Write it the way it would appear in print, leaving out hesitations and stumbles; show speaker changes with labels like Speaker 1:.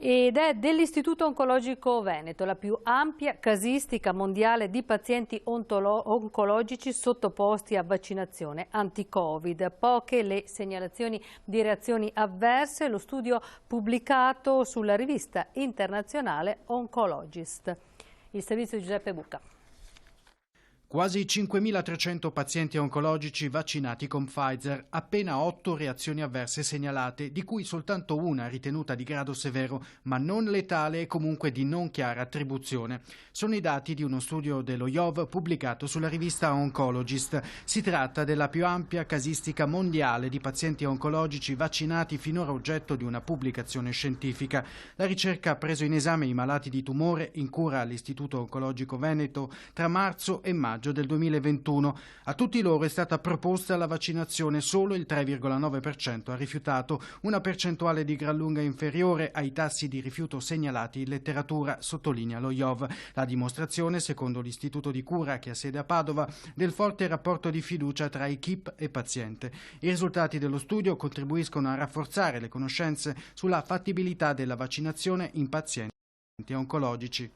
Speaker 1: Ed è dell'Istituto Oncologico Veneto la più ampia casistica mondiale di pazienti oncologici sottoposti a vaccinazione anti-Covid. Poche le segnalazioni di reazioni avverse, lo studio pubblicato sulla rivista internazionale Oncologist. Il servizio di Giuseppe Bucca.
Speaker 2: Quasi 5.300 pazienti oncologici vaccinati con Pfizer, appena 8 reazioni avverse segnalate, di cui soltanto una ritenuta di grado severo, ma non letale e comunque di non chiara attribuzione. Sono i dati di uno studio dello IOV pubblicato sulla rivista Oncologist. Si tratta della più ampia casistica mondiale di pazienti oncologici vaccinati finora oggetto di una pubblicazione scientifica. La ricerca ha preso in esame i malati di tumore in cura all'Istituto Oncologico Veneto tra marzo e maggio del 2021. A tutti loro è stata proposta la vaccinazione, solo il 3,9% ha rifiutato, una percentuale di gran lunga inferiore ai tassi di rifiuto segnalati in letteratura, sottolinea lo IOV. La dimostrazione, secondo l'Istituto di Cura che ha sede a Padova, del forte rapporto di fiducia tra equip e paziente. I risultati dello studio contribuiscono a rafforzare le conoscenze sulla fattibilità della vaccinazione in pazienti oncologici.